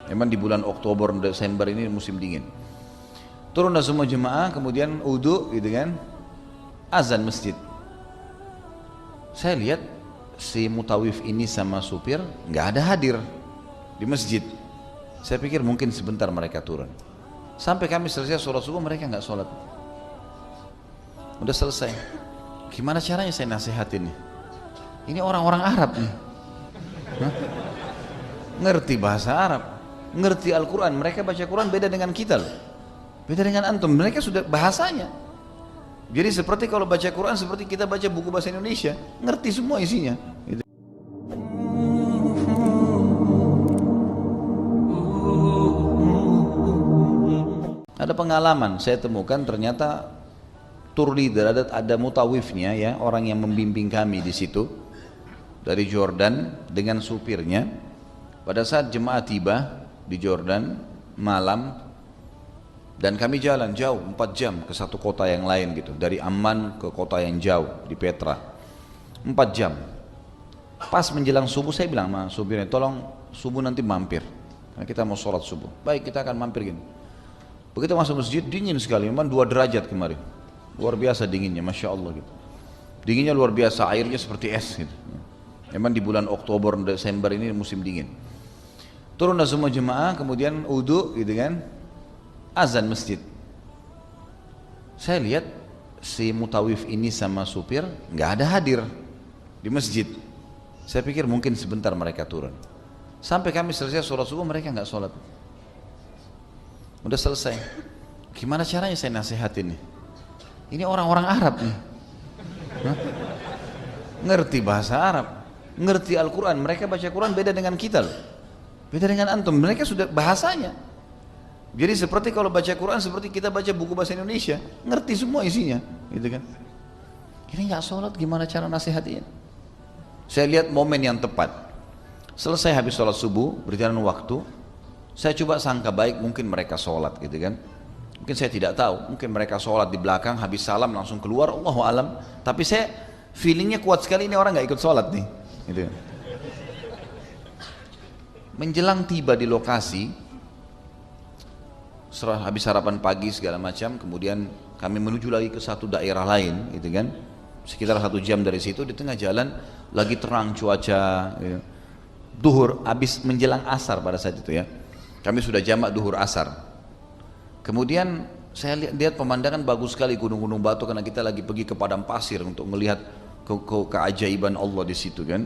Memang di bulan Oktober, Desember ini musim dingin. Turunlah semua jemaah, kemudian udhu gitu kan, azan masjid. Saya lihat si mutawif ini sama supir nggak ada hadir di masjid. Saya pikir mungkin sebentar mereka turun. Sampai kami selesai sholat subuh mereka nggak sholat. Udah selesai. Gimana caranya saya nasihatin nih? Ini orang-orang Arab nih. Hah? Ngerti bahasa Arab, ngerti Al-Quran. Mereka baca Quran beda dengan kita loh. Beda dengan antum. Mereka sudah bahasanya. Jadi seperti kalau baca Quran seperti kita baca buku bahasa Indonesia, ngerti semua isinya. Gitu. Ada pengalaman, saya temukan ternyata tour leader, ada mutawifnya ya, orang yang membimbing kami di situ dari Jordan dengan supirnya. Pada saat jemaah tiba di Jordan malam, dan kami jalan jauh 4 jam ke satu kota yang lain gitu, dari Amman ke kota yang jauh di Petra, 4 jam. Pas menjelang subuh saya bilang sama supirnya, tolong subuh nanti mampir, karena kita mau sholat subuh. Baik, kita akan mampir gini. Begitu masuk masjid dingin sekali, memang 2 derajat kemarin, luar biasa dinginnya, masya Allah gitu. Dinginnya luar biasa, airnya seperti es gitu. Memang di bulan Oktober, Desember ini musim dingin. Turunlah semua jemaah, kemudian udhu gitu kan, azan masjid. Saya lihat si mutawif ini sama supir nggak ada hadir di masjid. Saya pikir mungkin sebentar mereka turun. Sampai kami selesai sholat subuh mereka nggak sholat. Udah selesai. Gimana caranya saya nasihatin nih? Ini orang-orang Arab nih. Hah? Ngerti bahasa Arab, ngerti Al-Quran. Mereka baca Quran beda dengan kita loh. Beda dengan antum. Mereka sudah bahasanya. Jadi seperti kalau baca Quran seperti kita baca buku bahasa Indonesia, ngerti semua isinya, gitu kan? Ini nggak sholat, gimana cara nasihatin? Saya lihat momen yang tepat. Selesai habis sholat subuh, berjalan waktu, saya coba sangka baik mungkin mereka sholat, gitu kan? Mungkin saya tidak tahu, mungkin mereka sholat di belakang, habis salam langsung keluar, Allahu alam. Tapi saya feelingnya kuat sekali ini orang nggak ikut sholat nih, gitu. Menjelang tiba di lokasi, setelah habis sarapan pagi segala macam, kemudian kami menuju lagi ke satu daerah lain, gitu kan, sekitar 1 jam dari situ. Di tengah jalan lagi terang cuaca, gitu. Duhur, habis menjelang asar pada saat itu ya, kami sudah jamak duhur asar. Kemudian saya lihat pemandangan bagus sekali, gunung-gunung batu, karena kita lagi pergi ke padang pasir untuk melihat keajaiban Allah di situ kan.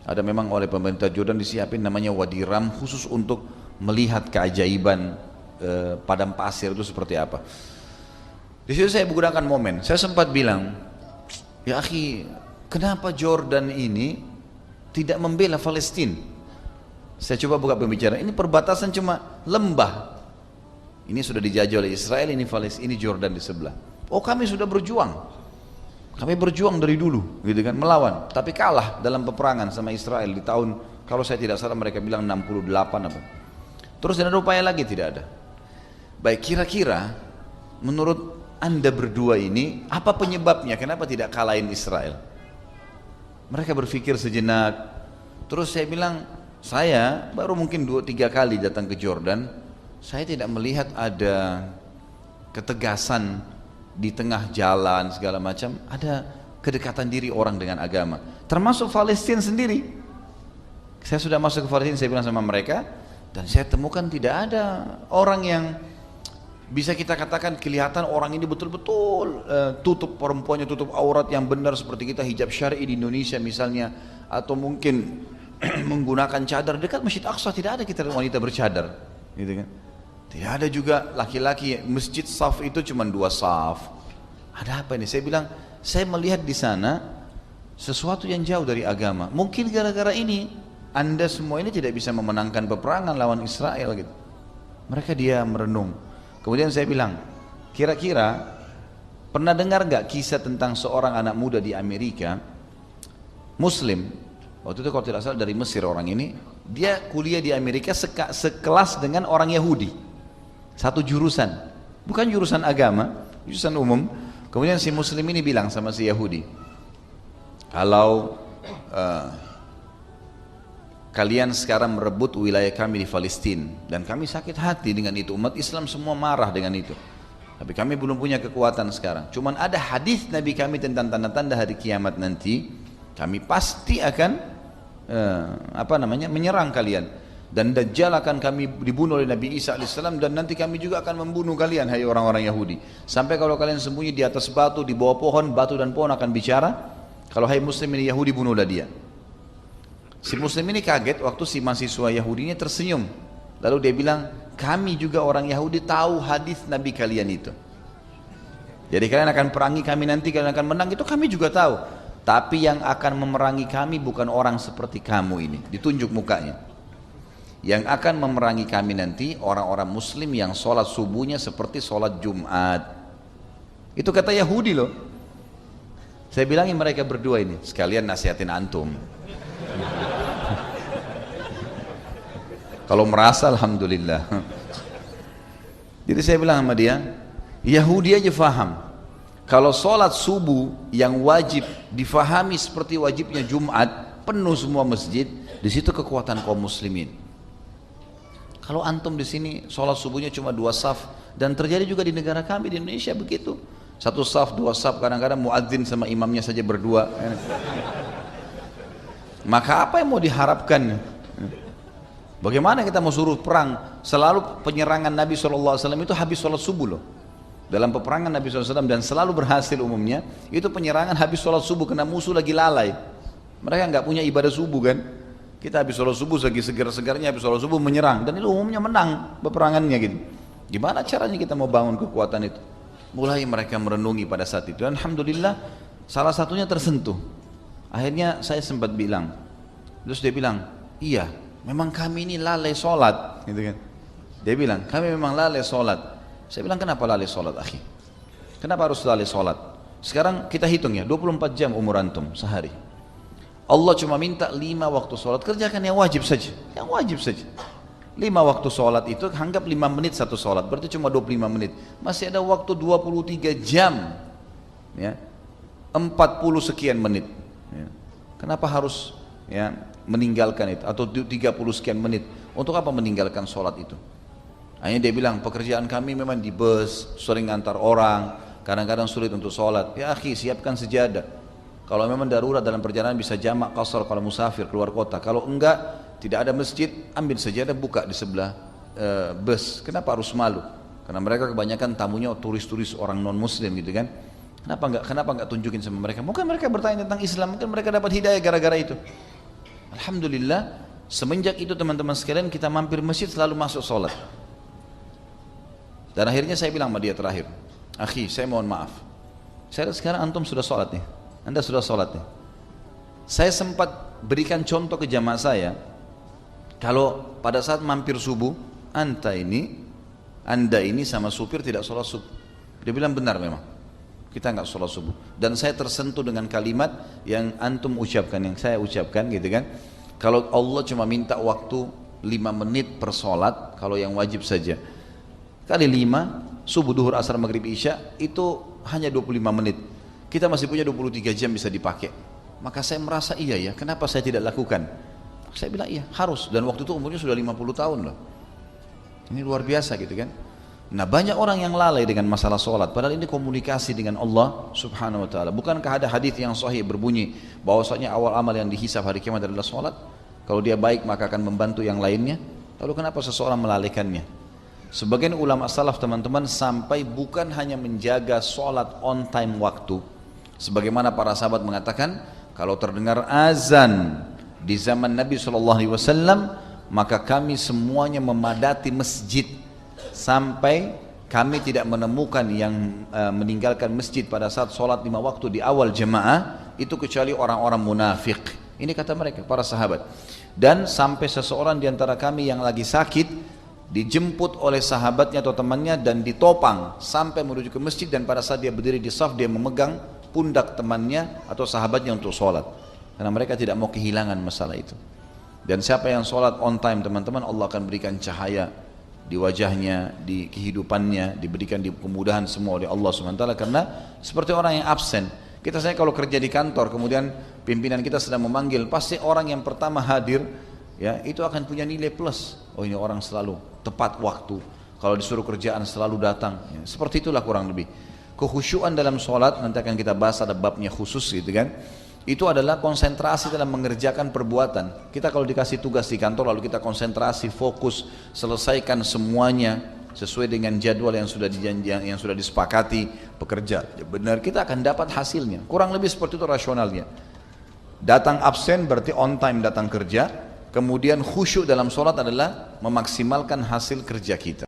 Ada memang oleh pemerintah Jordan disiapin namanya Wadi Ram khusus untuk melihat keajaiban padang pasir itu seperti apa. Di situ saya menggunakan momen. Saya sempat bilang, ya akhi, kenapa Jordan ini tidak membela Palestina? Saya coba buka pembicaraan. Ini perbatasan cuma lembah. Ini sudah dijajah oleh Israel, ini Palestina, ini Jordan di sebelah. Oh, kami sudah berjuang. Kami berjuang dari dulu, gitu kan, melawan. Tapi kalah dalam peperangan sama Israel di tahun, kalau saya tidak salah mereka bilang 68 apa. Terus ada upaya lagi, tidak ada. Baik, kira-kira menurut anda berdua ini apa penyebabnya? Kenapa tidak kalahin Israel? Mereka berpikir sejenak. Terus saya bilang, saya baru mungkin 2-3 kali datang ke Jordan. Saya tidak melihat ada ketegasan di tengah jalan segala macam. Ada kedekatan diri orang dengan agama, termasuk Palestina sendiri. Saya sudah masuk ke Palestina, saya bilang sama mereka, dan saya temukan tidak ada orang yang bisa kita katakan kelihatan orang ini betul-betul tutup perempuannya, tutup aurat yang benar seperti kita hijab syar'i di Indonesia misalnya, atau mungkin menggunakan cadar. Dekat Masjid Aqsa tidak ada kita wanita bercadar, gitu kan? Tidak ada juga laki-laki. Masjid saf itu cuma 2 saf. Ada apa ini? Saya bilang, saya melihat di sana sesuatu yang jauh dari agama. Mungkin gara-gara ini anda semua ini tidak bisa memenangkan peperangan lawan Israel gitu. Mereka diam merenung. Kemudian saya bilang, kira-kira pernah dengar gak kisah tentang seorang anak muda di Amerika, Muslim, waktu itu kalau tidak salah dari Mesir orang ini, dia kuliah di Amerika sekelas dengan orang Yahudi, satu jurusan, bukan jurusan agama, jurusan umum. Kemudian si Muslim ini bilang sama si Yahudi, kalian sekarang merebut wilayah kami di Palestina, dan kami sakit hati dengan itu. Umat Islam semua marah dengan itu. Tapi kami belum punya kekuatan sekarang. Cuman ada hadis Nabi kami tentang tanda-tanda hari kiamat nanti. Kami pasti akan menyerang kalian. Dan Dajjal akan kami dibunuh oleh Nabi Isa alaihissalam, dan nanti kami juga akan membunuh kalian, hai orang-orang Yahudi. Sampai kalau kalian sembunyi di atas batu, di bawah pohon, batu dan pohon akan bicara. Kalau hai Muslim ini Yahudi, bunuhlah dia. Si Muslim ini kaget waktu si mahasiswa Yahudi ini tersenyum. Lalu dia bilang, kami juga orang Yahudi tahu hadis Nabi kalian itu. Jadi kalian akan perangi kami nanti, kalian akan menang, itu kami juga tahu. Tapi yang akan memerangi kami bukan orang seperti kamu ini. Ditunjuk mukanya. Yang akan memerangi kami nanti orang-orang Muslim yang sholat subuhnya seperti sholat Jumat. Itu kata Yahudi loh. Saya bilangin mereka berdua ini, sekalian nasihatin antum. Kalau merasa alhamdulillah. Jadi saya bilang sama dia, Yahudi aja faham. Kalau sholat subuh yang wajib difahami seperti wajibnya Jumat, penuh semua masjid, di situ kekuatan kaum muslimin. Kalau antum di sini sholat subuhnya cuma 2 saf, dan terjadi juga di negara kami di Indonesia begitu. 1 saf, 2 saf, kadang-kadang muadzin sama imamnya saja berdua. Maka apa yang mau diharapkan? Bagaimana kita mau suruh perang? Selalu penyerangan Nabi SAW itu habis sholat subuh loh. Dalam peperangan Nabi SAW, dan selalu berhasil umumnya, itu penyerangan habis sholat subuh, karena musuh lagi lalai. Mereka nggak punya ibadah subuh kan. Kita habis sholat subuh, lagi segar-segarnya habis sholat subuh menyerang, dan itu umumnya menang peperangannya gitu. Gimana caranya kita mau bangun kekuatan itu? Mulai mereka merenungi pada saat itu, dan alhamdulillah salah satunya tersentuh. Akhirnya saya sempat bilang, terus dia bilang, iya memang kami ini lalai sholat gitu kan. Dia bilang, kami memang lalai sholat. Saya bilang, kenapa lalai sholat akhi? Kenapa harus lalai sholat? Sekarang kita hitung ya, 24 jam umur antum sehari. Allah cuma minta 5 waktu sholat, kerjakan yang wajib saja. Yang wajib saja. 5 waktu sholat itu, anggap 5 menit satu sholat, berarti cuma 25 menit. Masih ada waktu 23 jam. Ya, 40 sekian menit. Ya. Kenapa harus meninggalkan itu? Atau 30 sekian menit. Untuk apa meninggalkan sholat itu? Akhirnya dia bilang, pekerjaan kami memang di bus, sering antar orang, kadang-kadang sulit untuk sholat. Ya akhi, siapkan sejadah. Kalau memang darurat dalam perjalanan bisa jamak qasar kalau musafir keluar kota. Kalau enggak, tidak ada masjid, ambil sejadah buka di sebelah bus. Kenapa harus malu? Karena mereka kebanyakan tamunya turis-turis orang non muslim gitu kan. Kenapa enggak tunjukin sama mereka? Mungkin mereka bertanya tentang Islam, mungkin mereka dapat hidayah gara-gara itu. Alhamdulillah, semenjak itu teman-teman sekalian kita mampir masjid selalu masuk sholat. Dan akhirnya saya bilang sama dia terakhir, akhi saya mohon maaf, saya sekarang antum sudah sholat nih. Anda sudah sholat ya? Saya sempat berikan contoh ke jamaah saya, kalau pada saat mampir subuh, Anda ini sama supir tidak sholat subuh. Dia bilang benar memang, kita nggak sholat subuh. Dan saya tersentuh dengan kalimat yang antum ucapkan, yang saya ucapkan gitu kan. Kalau Allah cuma minta waktu 5 menit per sholat, kalau yang wajib saja, kali 5, subuh, duhur, asar, maghrib, isya, itu hanya 25 menit. Kita masih punya 23 jam bisa dipakai. Maka saya merasa iya ya, kenapa saya tidak lakukan? Saya bilang iya, harus. Dan waktu itu umurnya sudah 50 tahun loh. Ini luar biasa gitu kan. Nah banyak orang yang lalai dengan masalah sholat, padahal ini komunikasi dengan Allah subhanahu wa ta'ala. Bukankah ada hadis yang sahih berbunyi bahwasanya awal amal yang dihisab hari kiamat adalah sholat? Kalau dia baik maka akan membantu yang lainnya. Lalu kenapa seseorang melalaikannya? Sebagian ulama salaf teman-teman sampai bukan hanya menjaga sholat on time waktu, sebagaimana para sahabat mengatakan, kalau terdengar azan di zaman Nabi SAW, maka kami semuanya memadati masjid sampai kami tidak menemukan yang meninggalkan masjid pada saat sholat 5 waktu di awal jemaah itu kecuali orang-orang munafik. Ini kata mereka, para sahabat. Dan sampai seseorang di antara kami yang lagi sakit dijemput oleh sahabatnya atau temannya dan ditopang sampai menuju ke masjid, dan pada saat dia berdiri di saf dia memegang pundak temannya atau sahabatnya untuk sholat, karena mereka tidak mau kehilangan masalah itu. Dan siapa yang sholat on time teman-teman, Allah akan berikan cahaya di wajahnya, di kehidupannya, diberikan di kemudahan semua oleh Allah SWT. Karena seperti orang yang absen, saya kalau kerja di kantor kemudian pimpinan kita sedang memanggil, pasti orang yang pertama hadir ya itu akan punya nilai plus. Oh ini orang selalu tepat waktu, kalau disuruh kerjaan selalu datang, ya, seperti itulah kurang lebih. Kekhusyuan dalam sholat, nanti akan kita bahas, ada babnya khusus gitu kan. Itu adalah konsentrasi dalam mengerjakan perbuatan. Kita kalau dikasih tugas di kantor lalu kita konsentrasi, fokus, selesaikan semuanya sesuai dengan jadwal yang sudah yang sudah disepakati, bekerja benar, kita akan dapat hasilnya. Kurang lebih seperti itu rasionalnya. Datang absen berarti on time datang kerja. Kemudian khusyuk dalam sholat adalah memaksimalkan hasil kerja kita.